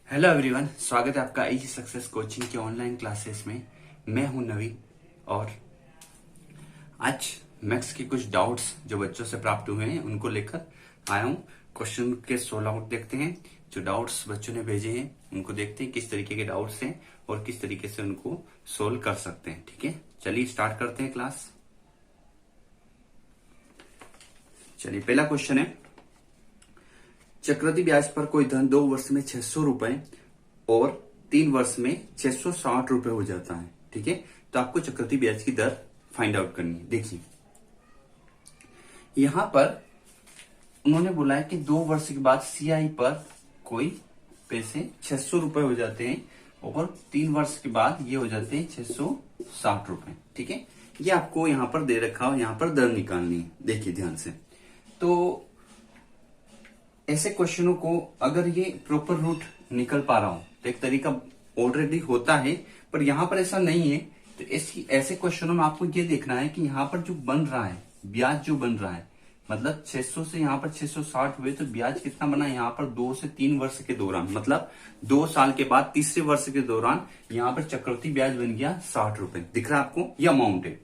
Hello everyone, स्वागत है आपका इजी सक्सेस कोचिंग के ऑनलाइन क्लासेस में। मैं हूं नवीन और आज मैथ्स के कुछ डाउट्स जो बच्चों से प्राप्त हुए हैं उनको लेकर आया हूं। क्वेश्चन के 16 आउट देखते हैं। जो डाउट्स बच्चों ने भेजे हैं उनको देखते हैं किस तरीके के डाउट्स हैं और किस तरीके से उनको सोल्व कर सकते हैं। ठीक है, चलिए स्टार्ट करते हैं क्लास। चलिए, पहला क्वेश्चन है, चक्रवृद्धि ब्याज पर कोई धन 2 वर्ष में 600 रुपए और 3 वर्ष में 660 रुपए हो जाता है। ठीक है, तो आपको चक्रवृद्धि ब्याज की दर फाइंड आउट करनी है। देखिए, यहां पर उन्होंने बोला है कि 2 वर्ष के बाद सीआई पर कोई पैसे 600 रुपए हो जाते हैं और 3 वर्ष के बाद ये हो जाते हैं 660 रुपए। ठीक है, ये आपको यहां पर दे रखा हो, यहां पर दर निकालनी है। देखिए ध्यान से, तो ऐसे क्वेश्चनों को अगर ये प्रॉपर रूट निकल पा रहा हूं तो एक तरीका ऑलरेडी होता है, पर यहां पर ऐसा नहीं है। तो ऐसे क्वेश्चनों में आपको ये देखना है कि यहां पर जो बन रहा है ब्याज, जो बन रहा है मतलब 600 से यहां पर 660 हुए, तो ब्याज कितना बना यहां पर 2 से 3 वर्ष के दौरान, मतलब 2 साल के बाद तीसरे वर्ष के दौरान यहां पर चक्रवृद्धि ब्याज बन गया 60 रुपए। दिख रहा है आपको, ये अमाउंट है।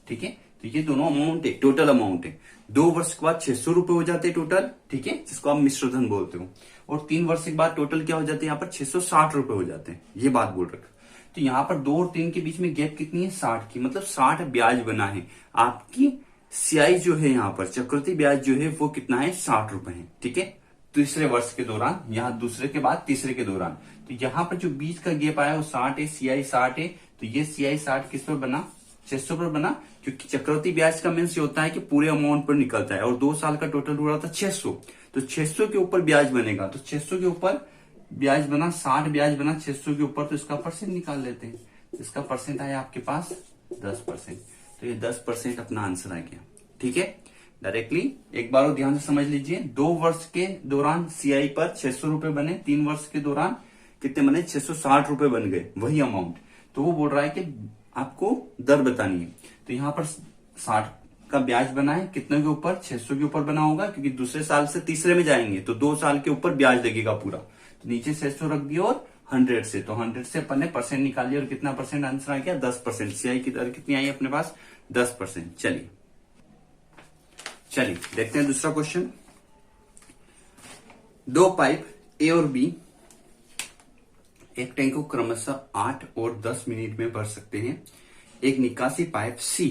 ठीक है, तो ये दोनों अमाउंट है, टोटल अमाउंट है। 2 वर्ष के बाद 600 रुपए हो जाते हैं टोटल, ठीक है, जिसको आप मिश्रधन बोलते हो। और 3 वर्ष के बाद टोटल क्या हो जाते हैं यहाँ पर 660 रुपए हो जाते हैं। ये बात बोल रखा। तो यहाँ पर 2 और 3 के बीच में गैप कितनी है, 60 की, मतलब 60 ब्याज बना है। आपकी सीआई जो है यहाँ पर चक्रवृद्धि ब्याज जो है वो कितना है, 60 रुपए है। ठीक है, तीसरे वर्ष के दौरान, यहाँ दूसरे के बाद तीसरे के दौरान। तो यहाँ पर जो बीच का गैप आया वो 60 है, सीआई 60 है। तो ये सीआई 60 किस पर बना, 600 पर बना, क्योंकि चक्रवृद्धि ब्याज का मीन्स ये होता है कि पूरे अमाउंट पर निकलता है। और 2 साल का टोटल हो रहा था 600, तो 600 के ऊपर ब्याज बनेगा। तो 600 के ऊपर ब्याज बना, 60 ब्याज बना 600 के ऊपर, तो इसका परसेंट निकाल लेते हैं। इसका परसेंट आया आपके पास 10%। तो ये 10% अपना आंसर आ गया। ठीक है, डायरेक्टली एक बार और ध्यान से समझ लीजिए। 2 वर्ष के दौरान सीआई पर 600 रुपए बने, 3 वर्ष के दौरान कितने बने, 660 रुपए बन गए, वही अमाउंट। तो वो बोल रहा है कि आपको दर बतानी है। तो यहाँ पर 60 का ब्याज बना है, कितने के ऊपर, 600 के ऊपर बना होगा, क्योंकि दूसरे साल से तीसरे में जाएंगे तो 2 साल के ऊपर ब्याज लगेगा पूरा। तो नीचे 600 रख दिया और 100 से, तो 100 से अपन ने परसेंट निकाल लिया और कितना परसेंट आंसर आ गया, 10%। सीआई की दर कितनी आई अपने पास, 10%। चलिए देखते हैं दूसरा क्वेश्चन। 2 पाइप ए और बी एक टैंक को क्रमशः 8 और 10 मिनट में भर सकते हैं। एक निकासी पाइप सी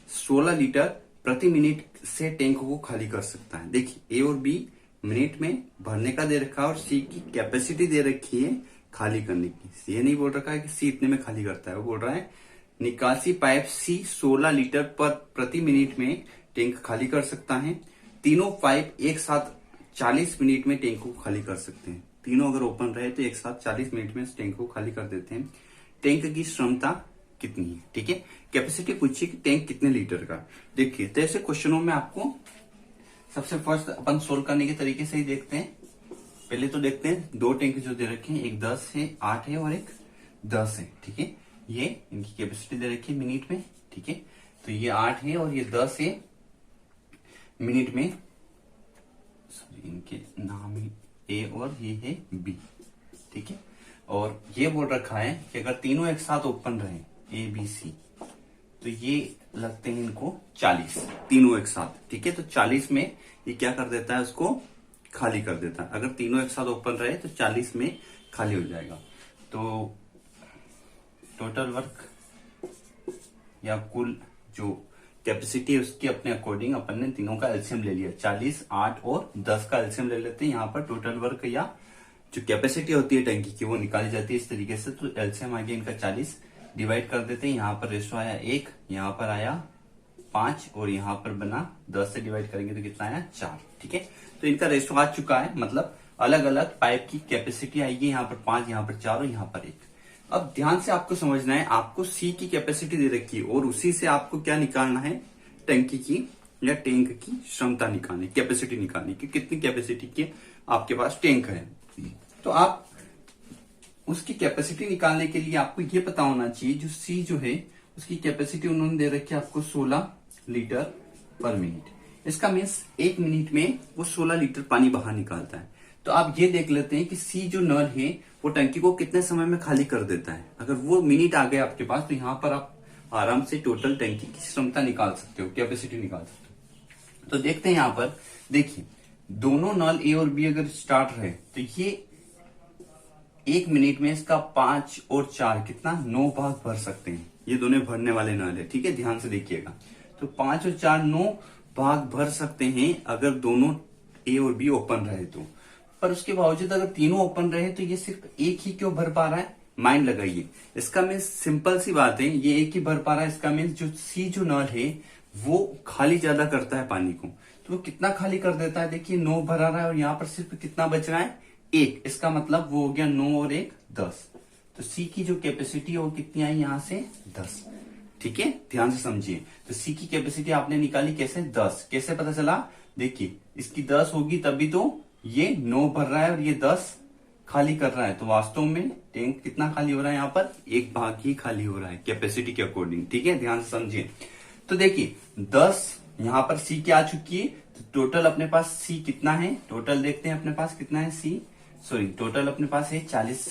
16 लीटर प्रति मिनट से टैंक को खाली कर सकता है। देखिए, ए और बी मिनट में भरने का दे रखा है और सी की कैपेसिटी दे रखी है खाली करने की। ये नहीं बोल रखा है कि सी इतने में खाली करता है, वो बोल रहा है निकासी पाइप सी 16 लीटर प्रति मिनट में टैंक खाली कर सकता है। तीनों पाइप एक साथ 40 मिनट में टैंक को खाली कर सकते हैं। तीनों अगर ओपन रहे तो एक साथ 40 मिनट में टैंक को खाली कर देते हैं। टैंक की क्षमता कितनी है, ठीक है, कैपेसिटी पूछिए कि टैंक कितने लीटर का। देखिए, तो ऐसे क्वेश्चनों में आपको सबसे फर्स्ट अपन सोल्व करने के तरीके से ही देखते हैं। पहले तो देखते हैं 2 टैंक जो दे रखे हैं, एक 10 है, 8 है और एक 10 है। ठीक है, ये इनकी कैपेसिटी दे रखी है मिनट में। ठीक है, तो ये 8 है और ये 10 है मिनट में। सॉरी, इनके नाम है ए और ये है बी। ठीक है, और ये बोल रखा है कि अगर तीनों एक साथ ओपन रहे, ए बी सी, तो ये लगते हैं इनको 40, तीनों एक साथ। ठीक है, तो 40 में ये क्या कर देता है, उसको खाली कर देता है। अगर तीनों एक साथ ओपन रहे तो 40 में खाली हो जाएगा। तो टोटल वर्क या कुल जो कैपेसिटी है उसके अपने अकॉर्डिंग अपन ने तीनों का एलसीएम ले लिया। 40, 8 और 10 का एलसीएम ले लेते हैं। यहाँ पर टोटल वर्क या जो कैपेसिटी होती है टंकी की वो निकाली जाती है इस तरीके से। तो एलसीएम आ गया इनका 40, डिवाइड कर देते हैं। यहाँ पर रेशो आया 1, यहाँ पर आया 5 और यहाँ पर बना 10 से डिवाइड करेंगे तो कितना आया, 4। ठीक है, तो इनका रेशो आ चुका है, मतलब अलग अलग पाइप की कैपेसिटी आएगी। यहाँ पर 5, यहाँ पर 4 और यहाँ पर 1। अब ध्यान से आपको समझना है, आपको सी की कैपेसिटी दे रखी है और उसी से आपको क्या निकालना है, टंकी की या टैंक की क्षमता निकालनी, कैपेसिटी निकालनी कि कितनी कैपेसिटी की आपके पास टैंक है। तो आप उसकी कैपेसिटी निकालने के लिए आपको ये पता होना चाहिए, जो सी जो है उसकी कैपेसिटी उन्होंने दे रखी है आपको 16 लीटर पर मिनट। इसका मीन्स 1 मिनट में वो 16 लीटर पानी बाहर निकालता है। तो आप ये देख लेते हैं कि सी जो नल है वो टंकी को कितने समय में खाली कर देता है। अगर वो मिनट आ गए आपके पास तो यहाँ पर आप आराम से टोटल टंकी की क्षमता निकाल सकते हो, कैपेसिटी निकाल सकते हो। तो देखते हैं यहाँ पर, देखिए दोनों नल ए और बी अगर स्टार्ट रहे तो ये 1 मिनट में इसका 5 और 4 कितना 9 भाग भर सकते हैं। ये दोनों भरने वाले नल है, ठीक है, ध्यान से देखिएगा। तो 5 और 4 9 भाग भर सकते हैं अगर दोनों ए और बी ओपन रहे तो। पर उसके बावजूद अगर तीनों ओपन रहे तो ये सिर्फ एक ही क्यों भर पा रहा है, माइंड लगाइए। इसका मीन्स सिंपल सी बात है, ये एक ही भर पा रहा है, इसका मीन्स जो सी जो नल है वो खाली ज्यादा करता है पानी को। तो वो कितना खाली कर देता है, देखिए 9 भरा रहा है और यहाँ पर सिर्फ कितना बच रहा है 1। इसका मतलब वो हो गया 9 और 1 10। तो सी की जो कैपेसिटी है वो कितनी आई यहाँ से 10, ठीक है, ध्यान से समझिए। तो सी की कैपेसिटी आपने निकाली कैसे 10, कैसे पता चला, देखिए इसकी 10 होगी तभी तो ये 9 भर रहा है और ये 10 खाली कर रहा है। तो वास्तव में टैंक कितना खाली हो रहा है, यहाँ पर 1 भाग ही खाली हो रहा है कैपेसिटी के अकॉर्डिंग, ठीक है, ध्यान से समझिए। तो देखिए 10 यहाँ पर सी की आ चुकी है, तो टोटल अपने पास सी कितना है, टोटल देखते हैं अपने पास कितना है सी, सॉरी टोटल अपने पास है 40,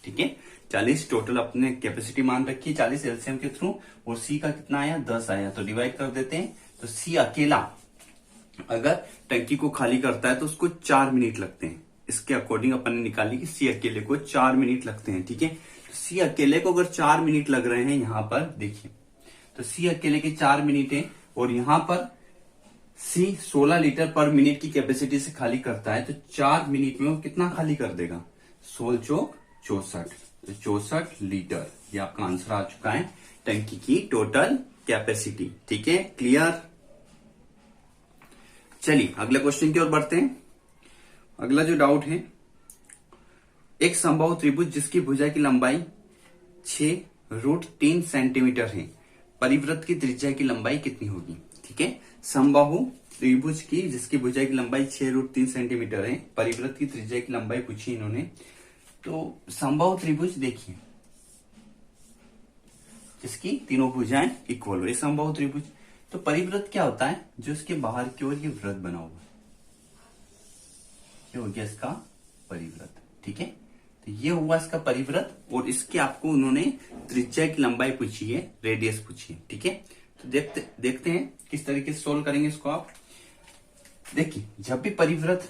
ठीक है, 40 टोटल अपने कैपेसिटी मान रखी है 40 एलसीएम के थ्रू, और सी का कितना आया 10 आया। तो डिवाइड कर देते हैं। तो सी अकेला अगर टंकी को खाली करता है तो उसको 4 मिनट लगते हैं। इसके अकॉर्डिंग अपन ने निकाली कि सी अकेले को 4 मिनट लगते हैं, ठीक है। तो सी अकेले को अगर 4 मिनट लग रहे हैं यहाँ पर देखिए, तो सी अकेले के 4 मिनट है और यहाँ पर सी 16 लीटर पर मिनट की कैपेसिटी से खाली करता है। तो 4 मिनट में वो कितना खाली कर देगा, 16 चौक 64, तो 64 लीटर। ये आपका आंसर आ चुका है टंकी की टोटल कैपेसिटी, ठीक है, क्लियर। चलिए अगले क्वेश्चन की ओर बढ़ते हैं। अगला जो डाउट है, एक समबाहु त्रिभुज जिसकी भुजा की लंबाई 6√3 सेंटीमीटर है, परिवृत्त की त्रिज्या की लंबाई कितनी होगी, ठीक है। समबाहु त्रिभुज की जिसकी भुजा की लंबाई 6√3 सेंटीमीटर है, परिवृत्त की त्रिज्या की लंबाई पूछी इन्होंने। तो समबाहु त्रिभुज देखिए जिसकी तीनों भुजाएं इक्वल हो, ये समबाहु त्रिभुज। तो परिवृत्त क्या होता है, जो इसके बाहर की ओर ये वृत्त बना हुआ है, ये हो गया इसका परिवृत्त, ठीक है। तो ये हुआ इसका परिवृत्त और इसके आपको उन्होंने त्रिज्या की लंबाई पूछी है, रेडियस पूछी है, ठीक है। तो देखते हैं किस तरीके से सोल्व करेंगे इसको आप। देखिए जब भी परिवृत्त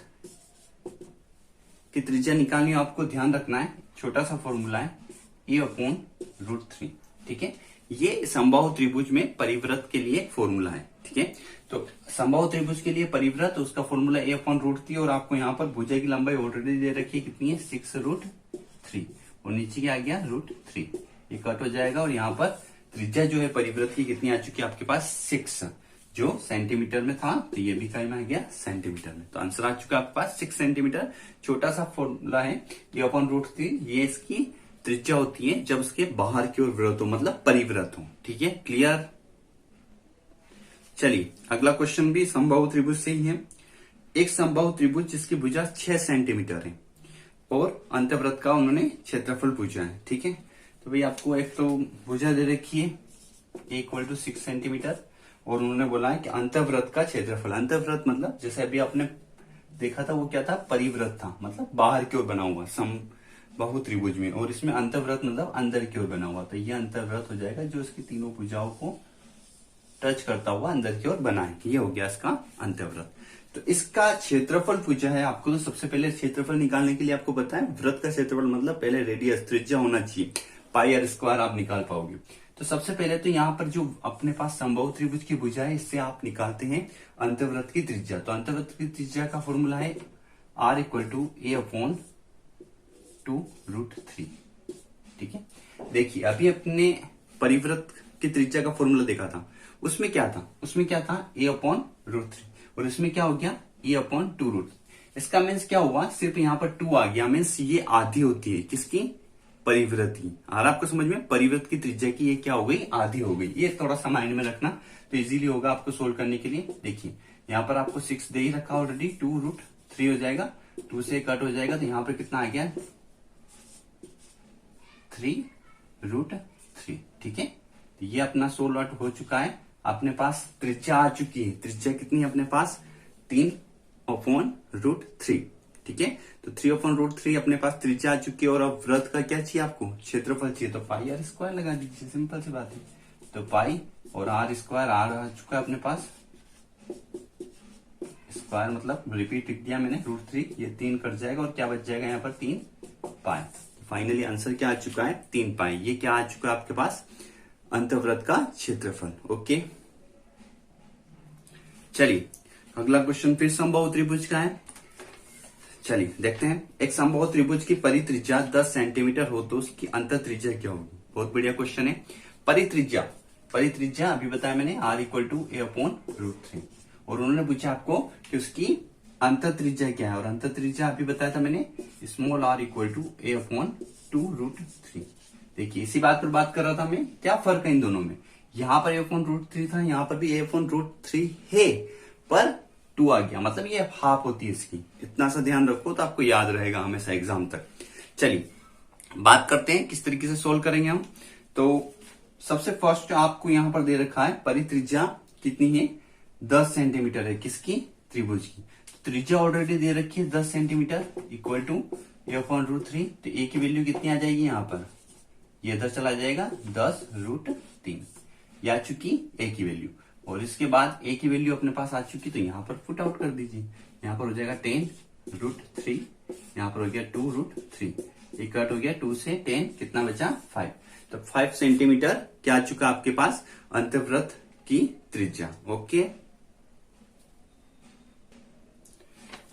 की त्रिज्या निकालनी हो आपको ध्यान रखना है, छोटा सा फॉर्मूला है a/√3, ठीक है। ये समबाहु त्रिभुज में परिवृत्त के लिए फॉर्मूला है, ठीक है। तो समबाहु त्रिभुज के लिए परिवृत्त उसका फॉर्मूला a/√3 और आपको यहाँ पर भुजा की लंबाई ऑलरेडी दे रखी है, कितनी है 6√3 और नीचे क्या आ गया √3, ये कट हो जाएगा और यहाँ पर त्रिज्या जो है परिवृत्त की कितनी आ चुकी है आपके पास 6, जो सेंटीमीटर में था तो ये भी कहीं में आ गया सेंटीमीटर में। तो आंसर आ चुका है आपके पास 6 सेंटीमीटर। छोटा सा फॉर्मूला है a/√3, ये इसकी त्रिज्या होती है जब उसके बाहर की ओर वृत्त हो, मतलब परिवृत्त हो, ठीक है, क्लियर। चलिए अगला क्वेश्चन भी समबाहु त्रिभुज से ही है। एक समबाहु त्रिभुज जिसकी भुजा 6 सेंटीमीटर है और अंतवृत्त का उन्होंने क्षेत्रफल पूछा है, ठीक है। तो भाई आपको एक तो भुजा दे रखी है a = 6 सेंटीमीटर और उन्होंने बोला है कि अंतवृत्त का क्षेत्रफल। अंतवृत्त मतलब जैसे अभी आपने देखा था वो क्या था, परिवृत्त था, मतलब बाहर की ओर बना हुआ समबाहु त्रिभुज में, और इसमें अंतवृत्त मतलब अंदर की ओर बना हुआ। तो ये अंतवृत्त हो जाएगा जो इसकी तीनों भुजाओं को टच करता हुआ अंदर की ओर बना है, ये हो गया इसका अंतवृत्त। तो इसका क्षेत्रफल पूछा है आपको। तो सबसे पहले क्षेत्रफल निकालने के लिए आपको पता है वृत्त का क्षेत्रफल मतलब पहले रेडियस त्रिज्या होना चाहिए, πr² आप निकाल पाओगे। तो सबसे पहले तो यहाँ पर जो अपने पास समबाहु त्रिभुज की भुजा है इससे आप निकालते हैं अंतवृत्त की त्रिज्या। तो अंतवृत्त की त्रिज्या का फॉर्मूला है r = a/2√3, ठीक है। देखिए अभी अपने परिवृत्त की त्रिज्या का फॉर्मूला देखा था, उसमें क्या था a/√3 और इसमें क्या हो गया a/2√3। इसका मीन्स क्या हुआ, सिर्फ यहाँ पर 2 आ गया, मीन्स ये आधी होती है किसकी, परिवृत्त की। और आपको समझ में परिवृत्त की त्रिज्या की ये क्या हो गई, आधी हो गई। ये थोड़ा सा माइंड में रखना तो इजीली होगा आपको सोल्व करने के लिए। देखिए यहाँ पर आपको 6 दे ही रखा ऑलरेडी, 2√3 हो जाएगा, 2 से कट हो जाएगा तो यहाँ पर कितना आ गया 3√3, ठीक है। तो ये अपना सोल्व आउट हो चुका है। अपने पास त्रिज्या आ चुकी है, त्रिज्या कितनी है अपने पास 3/√3, ठीक है। तो 3/√3 अपने पास त्रिज्या आ चुकी है और अब वृत्त का क्या चाहिए आपको, क्षेत्रफल चाहिए, तो पाई आर स्क्वायर लगा दीजिए, सिंपल सी बात है। तो पाई और आर स्क्वायर, आर आ चुका है अपने पास, स्क्वायर मतलब रिपीट लिख दिया मैंने √3, ये 3 कट जाएगा और क्या बच जाएगा यहाँ पर 3 पाई। फाइनली आंसर क्या आ चुका है 3 पाई। ये क्या आ चुका है आपके पास, अंतःवृत्त का क्षेत्रफल। ओके चलिए अगला क्वेश्चन फिर समबाहु त्रिभुज का है। चलिए देखते हैं, एक समबाहु त्रिभुज की परित्रिज्या 10 सेंटीमीटर हो तो उसकी अंतर त्रिज्या क्या होगी। बहुत बढ़िया क्वेश्चन है। परित्रिज्या, परित्रिज्या अभी बताया मैंने r=a/√3 और उन्होंने पूछा आपको कि उसकी अंतर त्रिज्या क्या है, और अंतर त्रिज्या अभी बताया था मैंने स्मॉल r=a/2√3। देखिए इसी बात पर बात कर रहा था मैं, क्या फर्क है इन दोनों में, यहां पर a/√3 था, यहां पर भी a/√3 है, पर 2 आ गया, मतलब ये हाफ होती है इसकी। इतना सा ध्यान रखो तो आपको याद रहेगा हमेशा एग्जाम तक। चलिए बात करते हैं किस तरीके से सोल्व करेंगे हम। तो सबसे फर्स्ट आपको यहां पर दे रखा है परित्रिज्या कितनी है, 10 सेंटीमीटर है, किसकी, त्रिभुज की। तो त्रिज्या ऑलरेडी दे रखी है 10 सेंटीमीटर इक्वल टू a/√3, तो a की वैल्यू कितनी आ जाएगी यहाँ पर, ये इधर चला जाएगा 10√3, ये आ चुकी a की वैल्यू। और इसके बाद a की वैल्यू अपने पास आ चुकी, तो यहाँ पर पुट आउट कर दीजिए, यहाँ पर हो जाएगा 10√3, यहाँ पर हो गया 2√3, ये कट हो गया 2 से 10, कितना बचा 5। तो 5 सेंटीमीटर क्या आ चुका आपके पास अंतःवृत्त की त्रिज्या। ओके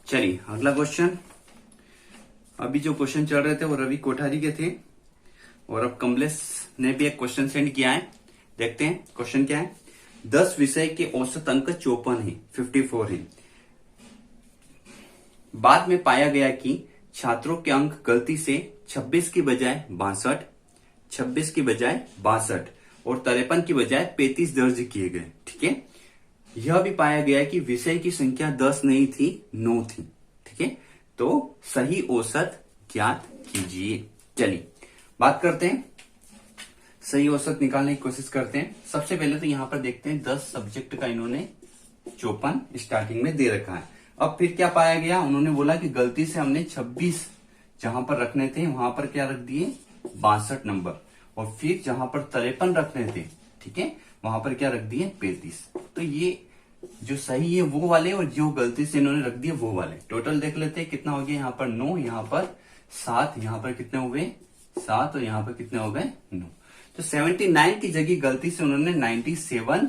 चलिए अगला क्वेश्चन। अभी जो क्वेश्चन चल रहे थे वो रवि कोठारी के थे और अब कमलेश ने भी एक क्वेश्चन सेंड किया है। देखते हैं क्वेश्चन क्या है। 10 विषय के औसत अंक 54 है, 54 है। बाद में पाया गया कि छात्रों के अंक गलती से 26 की बजाय 62, 26 की बजाय 62 और 53 की बजाय 35 दर्ज किए गए। ठीक है। यह भी पाया गया कि विषय की संख्या 10 नहीं थी, 9 थी। ठीक है। तो सही औसत ज्ञात कीजिए। चलिए बात करते हैं, सही औसत निकालने की कोशिश करते हैं। सबसे पहले तो यहां पर देखते हैं 10 सब्जेक्ट का इन्होंने 54 स्टार्टिंग में दे रखा है। अब फिर क्या पाया गया, उन्होंने बोला कि गलती से हमने 26 जहां पर रखने थे वहां पर क्या रख दिए 62 नंबर, और फिर जहां पर 53 रखने थे, ठीक है, वहां पर क्या रख दिए 35। तो ये जो सही है वो वाले और जो गलती से इन्होंने रख दिए वो वाले। टोटल देख लेते हैं कितना हो गया, यहाँ पर 9, यहाँ पर 7, यहाँ पर कितने हो गए 7 और यहाँ पर कितने हो गए 9। तो 79 की जगह गलती से उन्होंने 97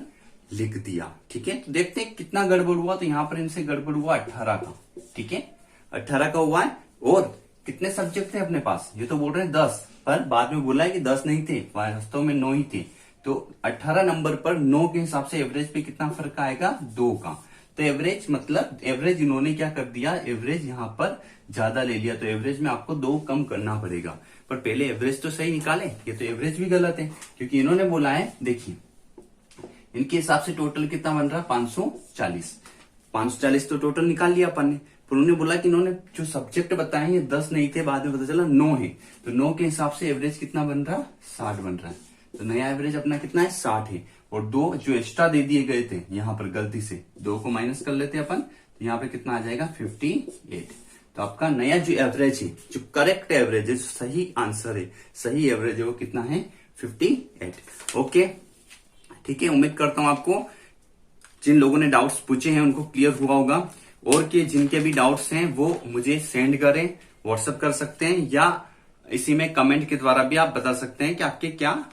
लिख दिया। ठीक है। तो देखते हैं कितना गड़बड़ हुआ। तो यहाँ पर इनसे गड़बड़ हुआ 18 का। ठीक है, 18 का हुआ है। और कितने सब्जेक्ट थे अपने पास, ये तो बोल रहे हैं 10, पर बाद में बोला है कि 10 नहीं थे, वास्तव में 9 ही थे। तो 18 नंबर पर 9 के हिसाब से एवरेज पे कितना फर्क आएगा 2 का। तो एवरेज मतलब एवरेज इन्होंने क्या कर दिया, एवरेज यहाँ पर ज्यादा ले लिया, तो एवरेज में आपको 2 कम करना पड़ेगा। पर पहले एवरेज तो सही निकाले, ये तो एवरेज भी गलत है, क्योंकि इन्होंने बोला है, देखिए इनके हिसाब से टोटल कितना बन रहा है 540। 540 तो टोटल निकाल लिया अपन ने। पर उन्होंने बोला कि इन्होंने जो सब्जेक्ट बताए हैं 10 नहीं थे, बाद में पता चला 9 है। तो 9 के हिसाब से एवरेज कितना बन रहा 60 बन रहा है। तो नया एवरेज अपना कितना है 60 है। और 2 जो एक्स्ट्रा दे दिए गए थे यहाँ पर गलती से, 2 को माइनस कर लेते हैं अपन, तो यहाँ पे कितना आ जाएगा 58। तो आपका नया जो एवरेज है, जो करेक्ट एवरेज है, जो सही आंसर है, सही एवरेज है, वो कितना है 58। ओके ठीक है। उम्मीद करता हूं आपको जिन लोगों ने डाउट्स पूछे हैं उनको क्लियर हुआ होगा, और कि जिनके भी डाउट्स हैं वो मुझे सेंड करें, व्हाट्सएप कर सकते हैं, या इसी में कमेंट के द्वारा भी आप बता सकते हैं कि आपके क्या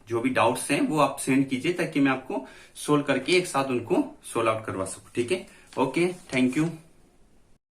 जो भी डाउट्स हैं वो आप सेंड कीजिए, ताकि मैं आपको सोल्व करके एक साथ उनको सोल्व आउट करवा सकूं। ठीक है। Okay, thank you.